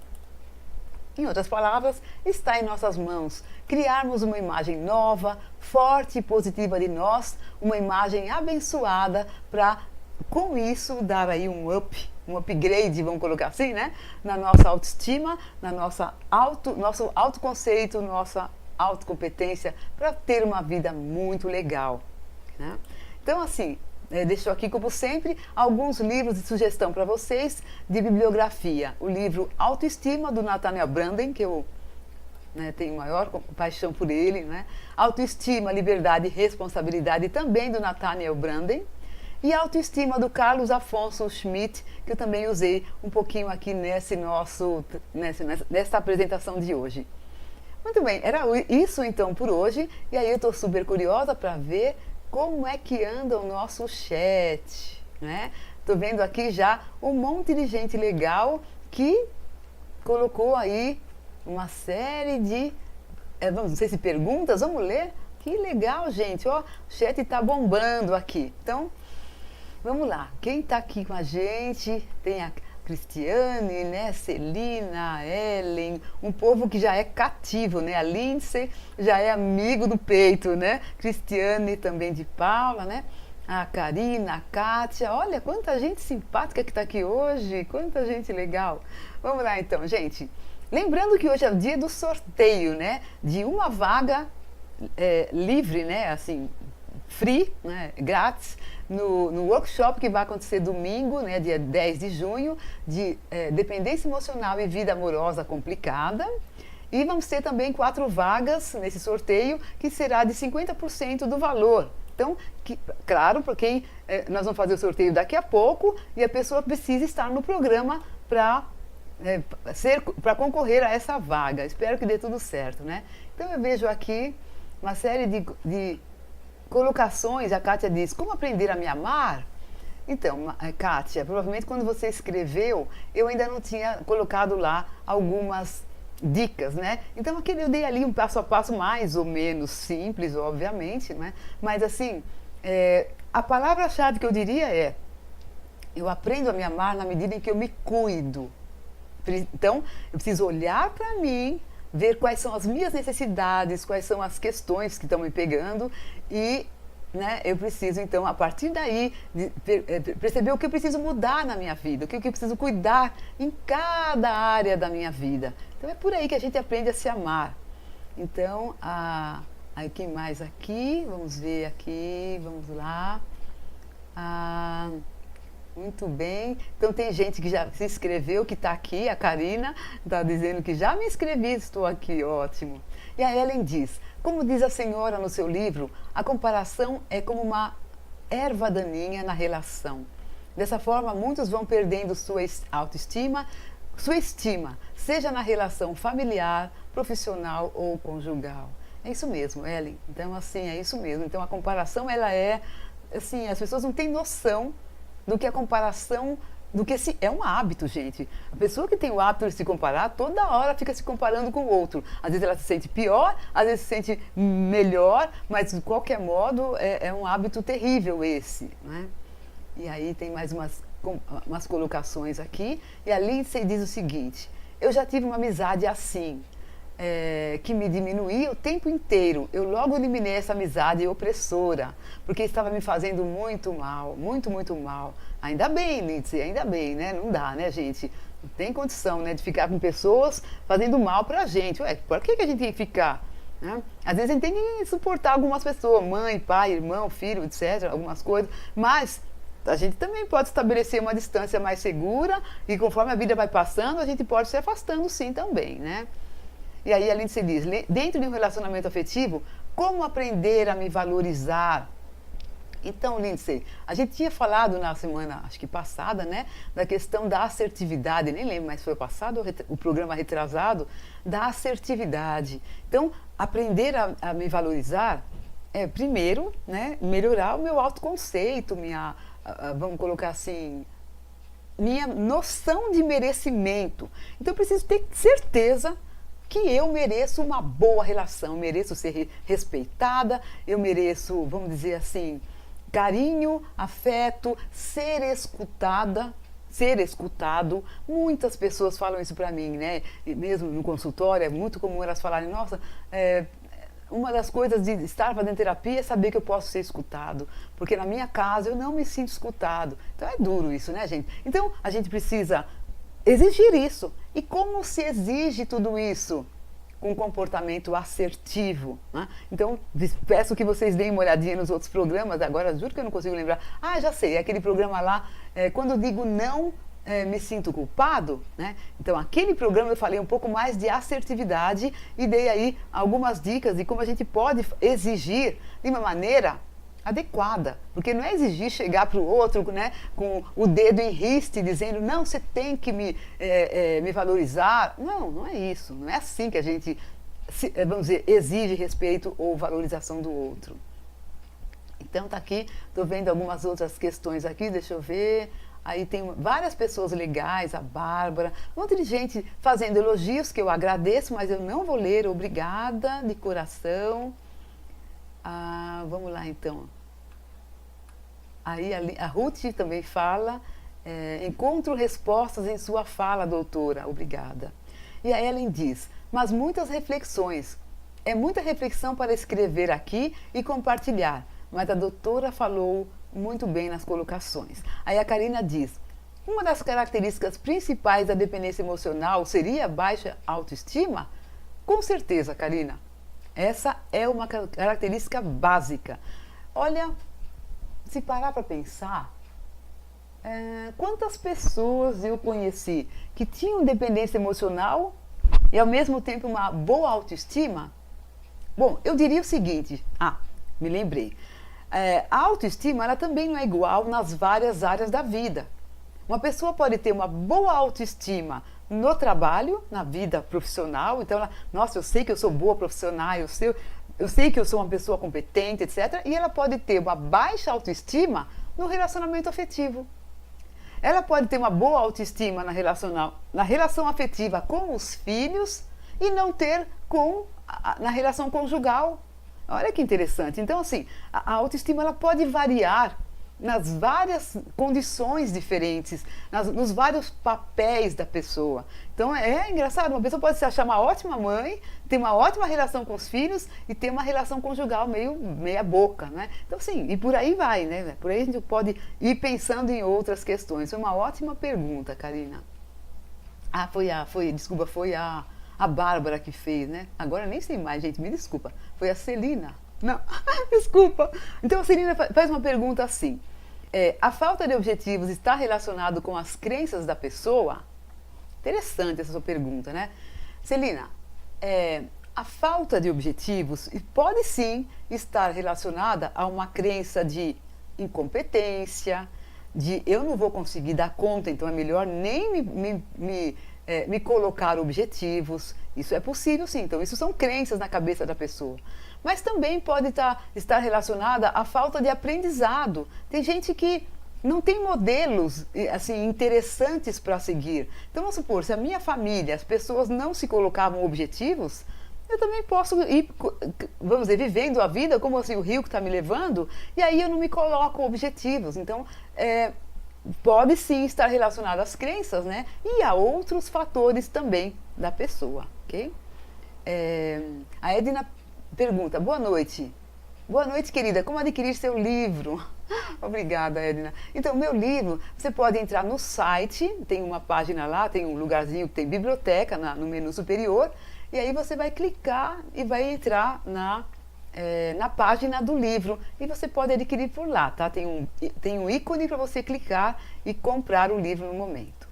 Em outras palavras, está em nossas mãos criarmos uma imagem nova, forte e positiva de nós, uma imagem abençoada para, com isso, dar aí um upgrade, vamos colocar assim, né? Na nossa autoestima, na nosso autoconceito, nossa autocompetência, para ter uma vida muito legal, né? Então, assim, deixo aqui, como sempre, alguns livros de sugestão para vocês de bibliografia. O livro Autoestima, do Nathaniel Branden, que eu tenho maior paixão por ele, né? Autoestima, Liberdade e Responsabilidade, também do Nathaniel Branden. E Autoestima, do Carlos Afonso Schmidt, que eu também usei um pouquinho aqui nessa apresentação de hoje. Muito bem, era isso então por hoje. E aí eu estou super curiosa para ver como é que anda o nosso chat, né? Tô vendo aqui já um monte de gente legal que colocou aí uma série de, não sei se perguntas, vamos ler? Que legal, gente, ó, o chat tá bombando aqui. Então, vamos lá, quem tá aqui com a gente? Tem a Cristiane, né, Celina, a Ellen, um povo que já é cativo, né, a Lindsay já é amigo do peito, né, Cristiane também de Paula, né, a Karina, a Kátia, olha quanta gente simpática que está aqui hoje, quanta gente legal. Vamos lá então, gente, lembrando que hoje é o dia do sorteio, né? De uma vaga livre, né? Assim, free, né? Grátis, no workshop que vai acontecer domingo, né? Dia 10 de junho, de dependência emocional e vida amorosa complicada. E vamos ter também 4 vagas nesse sorteio, que será de 50% do valor. Então, claro, porque nós vamos fazer o sorteio daqui a pouco e a pessoa precisa estar no programa para concorrer a essa vaga. Espero que dê tudo certo, né? Então, eu vejo aqui uma série de colocações. A Kátia diz, como aprender a me amar? Então, Kátia, provavelmente quando você escreveu, eu ainda não tinha colocado lá algumas dicas, né? Então eu dei ali um passo a passo mais ou menos simples, obviamente, né? Mas assim, a palavra-chave que eu diria é: eu aprendo a me amar na medida em que eu me cuido. Então, eu preciso olhar para mim, ver quais são as minhas necessidades, quais são as questões que estão me pegando e, né, eu preciso, então, a partir daí, perceber o que eu preciso mudar na minha vida, o que eu preciso cuidar em cada área da minha vida. Então, é por aí que a gente aprende a se amar. Então, aí, quem mais aqui? Vamos ver aqui, vamos lá. Muito bem. Então, tem gente que já se inscreveu, que está aqui. A Karina está dizendo que já me inscrevi, estou aqui, ótimo. E a Ellen diz, como diz a senhora no seu livro, a comparação é como uma erva daninha na relação. Dessa forma, muitos vão perdendo sua autoestima, sua estima, seja na relação familiar, profissional ou conjugal. É isso mesmo, Ellen. Então, assim, é isso mesmo. Então, a comparação, ela é, assim, as pessoas não têm noção do que a comparação, do que é um hábito, gente. A pessoa que tem o hábito de se comparar, toda hora fica se comparando com o outro. Às vezes ela se sente pior, às vezes se sente melhor, mas de qualquer modo é um hábito terrível esse, né? E aí tem mais umas colocações aqui. E a Lindsay diz o seguinte: eu já tive uma amizade assim, que me diminuía o tempo inteiro. Eu logo eliminei essa amizade opressora, porque estava me fazendo muito mal, muito, muito mal. Ainda bem, Lindsay, ainda bem, né? Não dá, né, gente? Não tem condição, né, de ficar com pessoas fazendo mal pra gente. Ué, por que a gente tem que ficar? Né? Às vezes a gente tem que suportar algumas pessoas, mãe, pai, irmão, filho, etc., algumas coisas, mas a gente também pode estabelecer uma distância mais segura e conforme a vida vai passando, a gente pode se afastando sim também, né? E aí a Lindsay diz, dentro de um relacionamento afetivo, como aprender a me valorizar? Então, Lindsay, a gente tinha falado na semana, acho que passada, né, da questão da assertividade, nem lembro, mas foi passado o programa retrasado, da assertividade. Então, aprender a me valorizar é, primeiro, né, melhorar o meu autoconceito, vamos colocar assim, minha noção de merecimento. Então, eu preciso ter certeza que eu mereço uma boa relação, eu mereço ser respeitada, eu mereço, vamos dizer assim, carinho, afeto, ser escutada, ser escutado. Muitas pessoas falam isso para mim, né? E mesmo no consultório, é muito comum elas falarem, nossa, uma das coisas de estar fazendo terapia é saber que eu posso ser escutado, porque na minha casa eu não me sinto escutado. Então é duro isso, né, gente? Então a gente precisa exigir isso. E como se exige tudo isso? Com um comportamento assertivo, né? Então, peço que vocês deem uma olhadinha nos outros programas, agora juro que eu não consigo lembrar. Ah, já sei, é aquele programa lá, quando eu digo não, me sinto culpado, né? Então, aquele programa eu falei um pouco mais de assertividade e dei aí algumas dicas de como a gente pode exigir de uma maneira adequada, porque não é exigir chegar para o outro, né, com o dedo em riste dizendo, não, você tem que me valorizar. Não, não é isso, não é assim que a gente, vamos dizer, exige respeito ou valorização do outro. Então tá aqui, estou vendo algumas outras questões aqui, deixa eu ver. Aí tem várias pessoas legais, a Bárbara, um monte de gente fazendo elogios que eu agradeço, mas eu não vou ler, obrigada, de coração. Vamos lá então. Aí a Ruth também fala, encontro respostas em sua fala, doutora, obrigada. E a Ellen diz, mas muitas reflexões, é muita reflexão para escrever aqui e compartilhar, mas a doutora falou muito bem nas colocações. Aí a Karina diz, uma das características principais da dependência emocional seria a baixa autoestima? Com certeza, Karina. Essa é uma característica básica. Olha, se parar para pensar, quantas pessoas eu conheci que tinham dependência emocional e ao mesmo tempo uma boa autoestima? Bom, eu diria o seguinte, me lembrei. A autoestima ela também não é igual nas várias áreas da vida. Uma pessoa pode ter uma boa autoestima no trabalho, na vida profissional, então nossa, eu sei que eu sou boa profissional, eu sei que eu sou uma pessoa competente, etc. E ela pode ter uma baixa autoestima no relacionamento afetivo. Ela pode ter uma boa autoestima na relação afetiva com os filhos e não ter na relação conjugal. Olha que interessante. Então, assim, a autoestima ela pode variar nas várias condições diferentes, nos vários papéis da pessoa. Então é engraçado, uma pessoa pode se achar uma ótima mãe, ter uma ótima relação com os filhos e ter uma relação conjugal meia boca, né? Então sim, e por aí vai, né? Por aí a gente pode ir pensando em outras questões. Foi uma ótima pergunta, Karina. Desculpa, foi a Bárbara que fez, né? Agora nem sei mais, gente, me desculpa. Foi a Celina. Não, desculpa. Então a Celina faz uma pergunta assim. A falta de objetivos está relacionado com as crenças da pessoa? Interessante essa sua pergunta, né? Celina, a falta de objetivos pode sim estar relacionada a uma crença de incompetência, de eu não vou conseguir dar conta, então é melhor nem me colocar objetivos. Isso é possível sim, então isso são crenças na cabeça da pessoa. Mas também pode estar relacionada à falta de aprendizado. Tem gente que não tem modelos assim, interessantes para seguir. Então vamos supor, se a minha família, as pessoas não se colocavam objetivos, eu também posso ir, vamos dizer, vivendo a vida como assim, o rio que está me levando, e aí eu não me coloco objetivos. Então, pode sim estar relacionado às crenças, né? E a outros fatores também da pessoa, ok? A Edna pergunta, boa noite. Boa noite, querida. Como adquirir seu livro? Obrigada, Edna. Então, meu livro, você pode entrar no site, tem uma página lá, tem um lugarzinho que tem biblioteca no menu superior, e aí você vai clicar e vai entrar na página do livro e você pode adquirir por lá, tá? Tem um ícone para você clicar e comprar o livro no momento.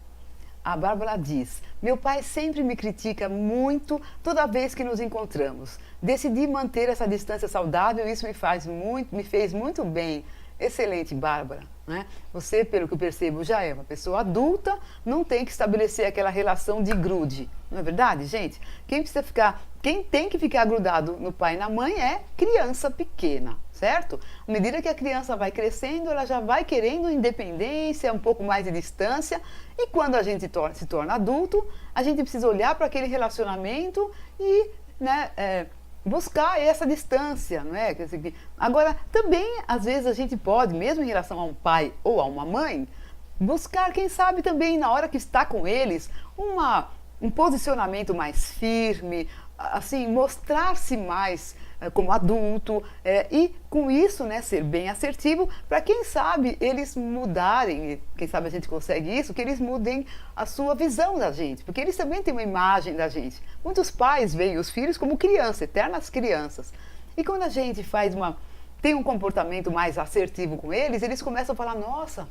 A Bárbara diz, meu pai sempre me critica muito toda vez que nos encontramos. Decidi manter essa distância saudável e isso me fez muito bem. Excelente, Bárbara, né? Você, pelo que eu percebo, já é uma pessoa adulta, não tem que estabelecer aquela relação de grude. Não é verdade, gente? Quem tem que ficar grudado no pai e na mãe é criança pequena, certo? À medida que a criança vai crescendo, ela já vai querendo independência, um pouco mais de distância, e quando a gente se torna adulto, a gente precisa olhar para aquele relacionamento e, né, buscar essa distância, não é? Agora, também, às vezes, a gente pode, mesmo em relação a um pai ou a uma mãe, buscar, quem sabe, também, na hora que está com eles, um posicionamento mais firme, assim, mostrar-se mais como adulto e, com isso, né, ser bem assertivo para, quem sabe, eles mudarem, quem sabe a gente consegue isso, que eles mudem a sua visão da gente, porque eles também têm uma imagem da gente. Muitos pais veem os filhos como crianças, eternas crianças. E quando a gente tem um comportamento mais assertivo com eles, eles começam a falar, nossa,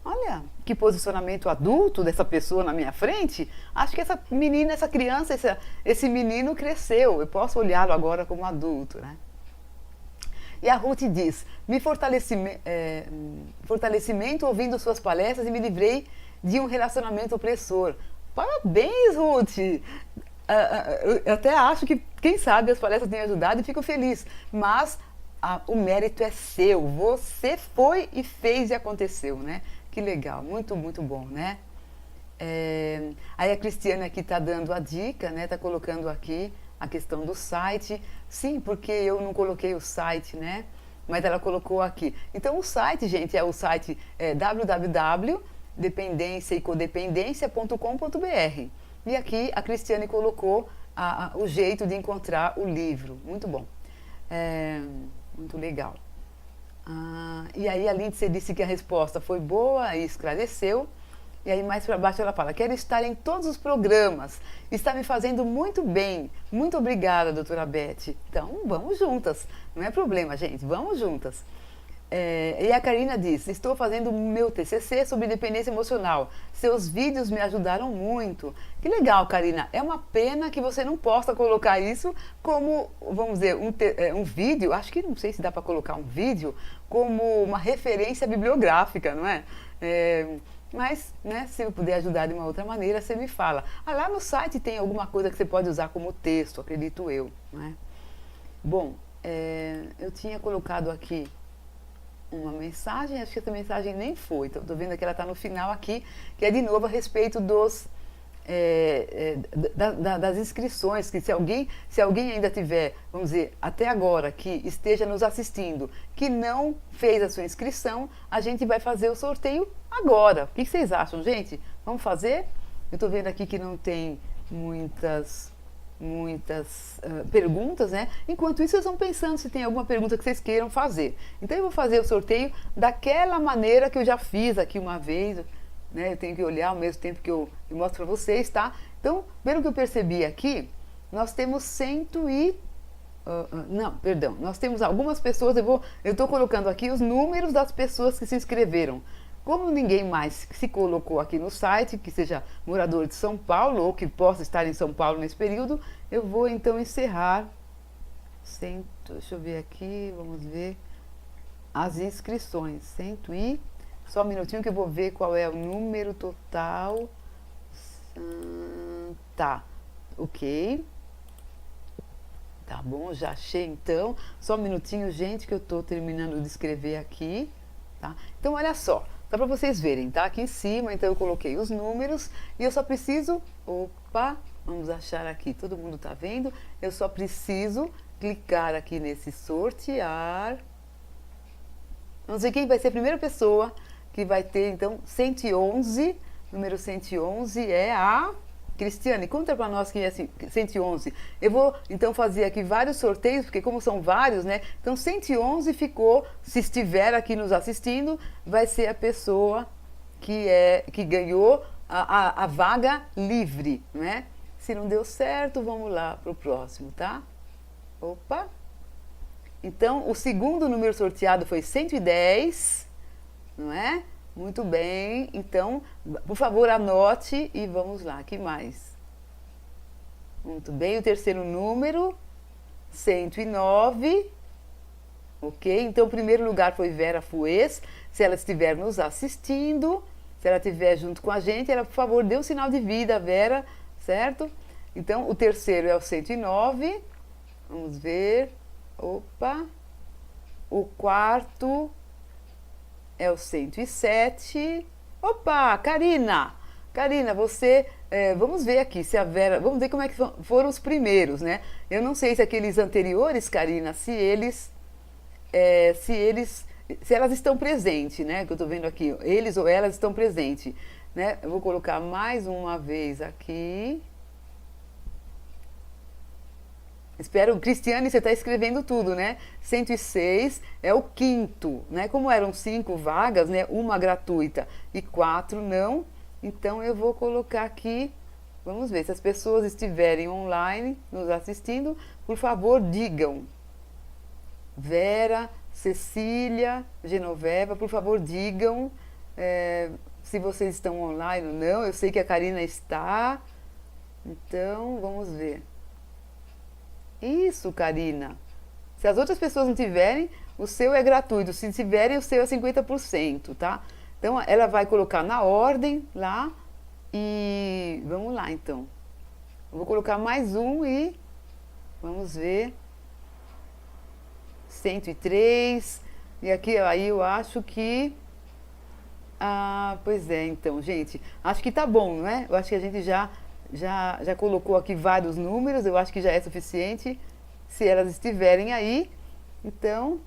olha que posicionamento adulto dessa pessoa na minha frente. Acho que essa menina, essa criança, esse menino cresceu. Eu posso olhá-lo agora como adulto, né? E a Ruth diz, fortalecimento ouvindo suas palestras e me livrei de um relacionamento opressor. Parabéns, Ruth! Eu até acho que, quem sabe, as palestras têm ajudado e fico feliz. Mas o mérito é seu. Você foi e fez e aconteceu, né? Que legal, muito, muito bom, né? Aí a Cristiane aqui está dando a dica, né? Está colocando aqui a questão do site. Sim, porque eu não coloquei o site, né? Mas ela colocou aqui. Então o site, gente, é o site www.dependenciaecodependência.com.br. E aqui a Cristiane colocou o jeito de encontrar o livro. Muito bom. Muito legal. E aí a Lindsay disse que a resposta foi boa e esclareceu. E aí mais para baixo ela fala, quero estar em todos os programas, está me fazendo muito bem. Muito obrigada, doutora Beth. Então, vamos juntas, não é problema, gente, vamos juntas. E a Karina diz, estou fazendo meu TCC sobre dependência emocional. Seus vídeos me ajudaram muito. Que legal, Karina. É uma pena que você não possa colocar isso como, vamos dizer, um vídeo. Acho que não sei se dá para colocar um vídeo como uma referência bibliográfica, não é? Mas, né, se eu puder ajudar de uma outra maneira, você me fala. Lá no site tem alguma coisa que você pode usar como texto, acredito eu. Não é? Bom, eu tinha colocado aqui uma mensagem, acho que essa mensagem nem foi, então estou vendo que ela está no final aqui, que é de novo a respeito das inscrições, que se alguém ainda tiver, vamos dizer, até agora, que esteja nos assistindo, que não fez a sua inscrição, a gente vai fazer o sorteio agora. O que vocês acham, gente? Vamos fazer? Eu estou vendo aqui que não tem muitas perguntas, né? Enquanto isso, vocês vão pensando se tem alguma pergunta que vocês queiram fazer. Então, eu vou fazer o sorteio daquela maneira que eu já fiz aqui uma vez, né? Eu tenho que olhar ao mesmo tempo que eu mostro para vocês, tá? Então, pelo que eu percebi aqui, nós temos nós temos algumas pessoas, eu estou colocando aqui os números das pessoas que se inscreveram. Como ninguém mais se colocou aqui no site, que seja morador de São Paulo ou que possa estar em São Paulo nesse período, eu vou então encerrar. Deixa eu ver aqui, vamos ver as inscrições. Só um minutinho que eu vou ver qual é o número total. Tá, ok. Tá bom, já achei então. Só um minutinho, gente, que eu estou terminando de escrever aqui. Tá? Então, olha só. Só para vocês verem, tá? Aqui em cima, então eu coloquei os números e eu só preciso... vamos achar aqui, todo mundo tá vendo? Eu só preciso clicar aqui nesse sortear. Vamos ver quem vai ser a primeira pessoa que vai ter, então, 111. Número 111 é a... Cristiane, conta para nós quem é 111. Eu vou, então, fazer aqui vários sorteios, porque como são vários, né? Então, 111 ficou, se estiver aqui nos assistindo, vai ser a pessoa que ganhou a vaga livre, né? Se não deu certo, vamos lá para o próximo, tá? Opa! Então, o segundo número sorteado foi 110, não é? Muito bem, então, por favor, anote e vamos lá, que mais? Muito bem, o terceiro número, 109, ok? Então, o primeiro lugar foi Vera Fuês, se ela estiver nos assistindo, se ela estiver junto com a gente, ela, por favor, dê um sinal de vida, Vera, certo? Então, o terceiro é o 109, vamos ver, opa, o quarto... é o 107. Opa, Karina! Karina, você... vamos ver aqui se a Vera... Vamos ver como é que foram os primeiros, né? Eu não sei se aqueles anteriores, Karina, se elas estão presentes, né? Que eu estou vendo aqui. Eles ou elas estão presentes, né? Eu vou colocar mais uma vez aqui. Espero, Cristiane, você está escrevendo tudo, né? 106 é o quinto, né? Como eram 5 vagas, né? Uma gratuita e 4 não. Então, eu vou colocar aqui, vamos ver, se as pessoas estiverem online nos assistindo, por favor, digam. Vera, Cecília, Genoveva, por favor, digam se vocês estão online ou não. Eu sei que a Karina está. Então, vamos ver. Isso, Karina. Se as outras pessoas não tiverem, o seu é gratuito. Se tiverem, o seu é 50%, tá? Então, ela vai colocar na ordem lá e... Vamos lá, então. Eu vou colocar mais um e... Vamos ver. 103. E aqui, aí eu acho que... pois é, então, gente. Acho que tá bom, não é? Eu acho que a gente já colocou aqui vários números, eu acho que já é suficiente, se elas estiverem aí. Então,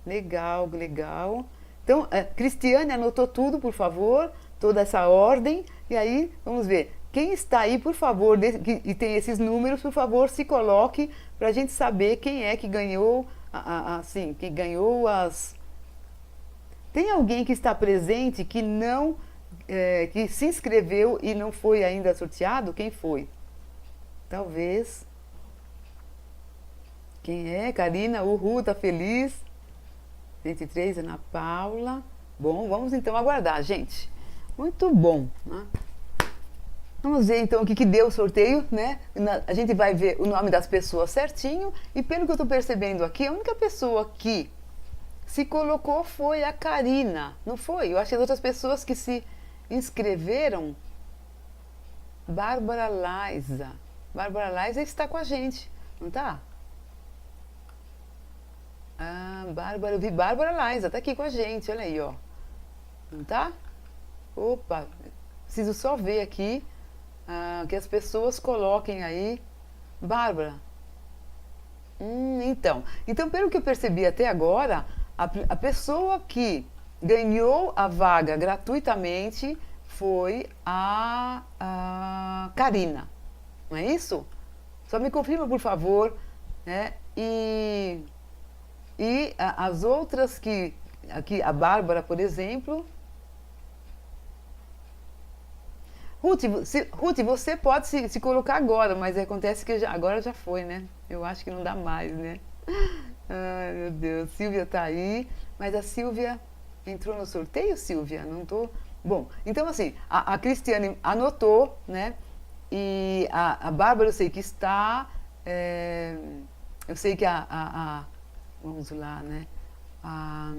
legal, legal. Então, Cristiane anotou tudo, por favor, toda essa ordem, e aí, vamos ver. Quem está aí, por favor, e tem esses números, por favor, se coloque, para a gente saber quem é que ganhou, que ganhou as... Tem alguém que está presente que não que se inscreveu e não foi ainda sorteado? Quem foi? Talvez. Quem é? Karina, uhul, tá feliz. 103, Ana Paula. Bom, vamos então aguardar, gente. Muito bom, né? Vamos ver então o que deu o sorteio, né? A gente vai ver o nome das pessoas certinho. E pelo que eu estou percebendo aqui, a única pessoa que se colocou foi a Karina, não foi? Eu acho que as outras pessoas que se inscreveram, Bárbara Laiza. Bárbara Laiza está com a gente, não tá? Ah, Bárbara, eu vi Bárbara Laiza, tá aqui com a gente, olha aí, ó. Não tá? Opa, preciso só ver aqui que as pessoas coloquem aí. Bárbara. Então, pelo que eu percebi até agora, a pessoa que ganhou a vaga gratuitamente foi a Karina. Não é isso? Só me confirma, por favor, né? E as outras que... Aqui, a Bárbara, por exemplo... Ruth, você pode se colocar agora, mas acontece que agora já foi, né? Eu acho que não dá mais, né? Ai, meu Deus. Silvia tá aí, mas a Silvia entrou no sorteio, Silvia? Não tô... Bom, então assim, a Cristiane anotou, né? E a Bárbara eu sei que está, eu sei que vamos lá, né? A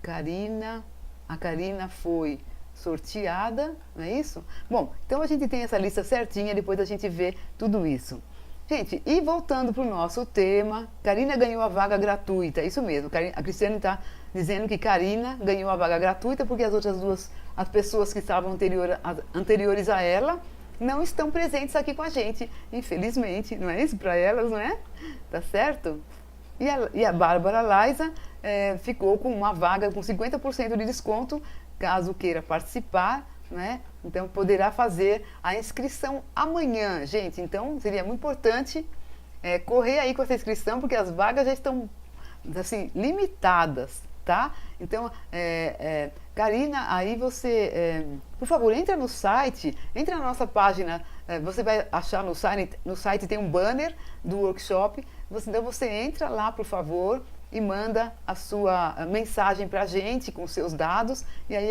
Karina foi sorteada, não é isso? Bom, então a gente tem essa lista certinha, depois a gente vê tudo isso. Gente, e voltando para o nosso tema, Karina ganhou a vaga gratuita, isso mesmo, a Cristiane está dizendo que Karina ganhou a vaga gratuita porque as outras duas, as pessoas que estavam anteriores a ela, não estão presentes aqui com a gente, infelizmente, não é isso para elas, não é? Tá certo? E a Bárbara Laiza ficou com uma vaga com 50% de desconto, caso queira participar, né? Então poderá fazer a inscrição amanhã, gente. Então seria muito importante correr aí com essa inscrição, porque as vagas já estão assim limitadas, tá? Então, Karina, aí você, por favor, entra no site, entra na nossa página, você vai achar no site tem um banner do workshop, então você entra lá, por favor, e manda a sua mensagem para a gente com seus dados, e aí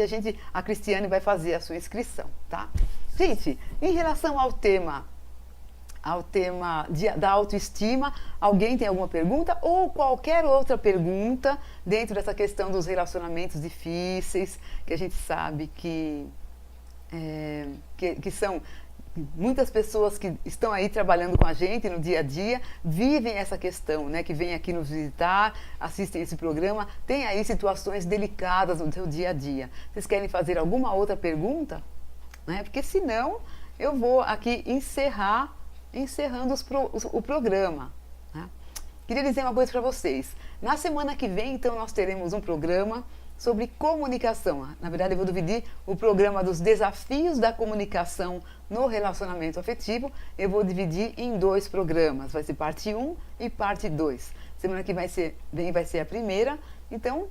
a Cristiane vai fazer a sua inscrição, tá? Gente, em relação ao tema da autoestima, alguém tem alguma pergunta? Ou qualquer outra pergunta dentro dessa questão dos relacionamentos difíceis, que a gente sabe que são... Muitas pessoas que estão aí trabalhando com a gente no dia a dia vivem essa questão, né? Que vêm aqui nos visitar, assistem esse programa, tem aí situações delicadas no seu dia a dia. Vocês querem fazer alguma outra pergunta? Né? Porque senão eu vou aqui encerrando o programa. Né? Queria dizer uma coisa para vocês. Na semana que vem, então, nós teremos um programa sobre comunicação. Na verdade, eu vou dividir o programa dos desafios da comunicação no relacionamento afetivo. Eu vou dividir em 2 programas. Vai ser parte 1 e parte 2. Semana que vem vai ser a primeira. Então,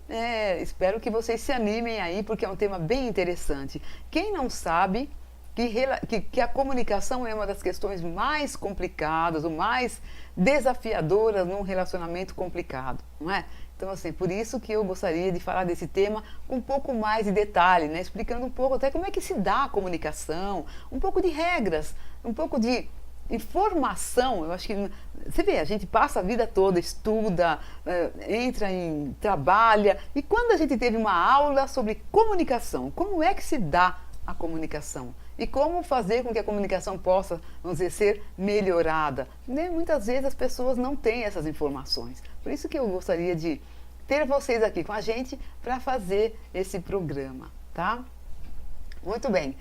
espero que vocês se animem aí, porque é um tema bem interessante. Quem não sabe que a comunicação é uma das questões mais complicadas, ou mais desafiadoras num relacionamento complicado, não é? Então, assim, por isso que eu gostaria de falar desse tema com um pouco mais de detalhe, né? Explicando um pouco até como é que se dá a comunicação, um pouco de regras, um pouco de informação. Eu acho que, você vê, a gente passa a vida toda, estuda, trabalha, e quando a gente teve uma aula sobre comunicação, como é que se dá a comunicação? E como fazer com que a comunicação possa, vamos dizer, ser melhorada? Né? Muitas vezes as pessoas não têm essas informações. Por isso que eu gostaria de ter vocês aqui com a gente para fazer esse programa, tá? Muito bem.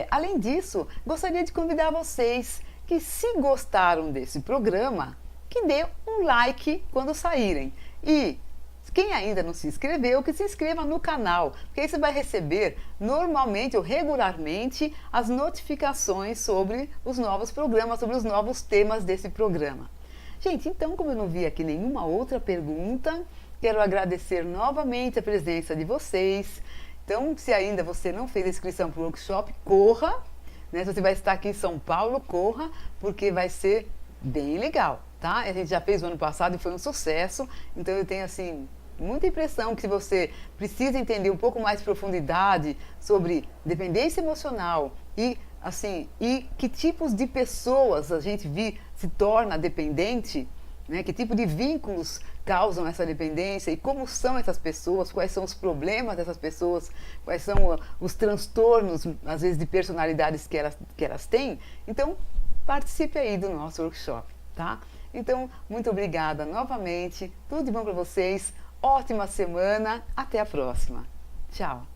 Além disso, gostaria de convidar vocês que, se gostaram desse programa, que dê um like quando saírem. E quem ainda não se inscreveu, que se inscreva no canal, porque aí você vai receber normalmente ou regularmente as notificações sobre os novos programas, sobre os novos temas desse programa. Gente, então, como eu não vi aqui nenhuma outra pergunta, quero agradecer novamente a presença de vocês Então, se ainda você não fez a inscrição para o workshop, corra, né? Se você vai estar aqui em São Paulo, corra, porque vai ser bem legal, tá? A gente já fez o ano passado e foi um sucesso, então eu tenho, assim, muita impressão que se você precisa entender um pouco mais de profundidade sobre dependência emocional e, assim, e que tipos de pessoas a gente se torna dependente, né? Que tipo de vínculos causam essa dependência e como são essas pessoas, quais são os problemas dessas pessoas, quais são os transtornos, às vezes, de personalidades que elas têm. Então, participe aí do nosso workshop, tá? Então, muito obrigada novamente, tudo de bom para vocês, ótima semana, até a próxima. Tchau!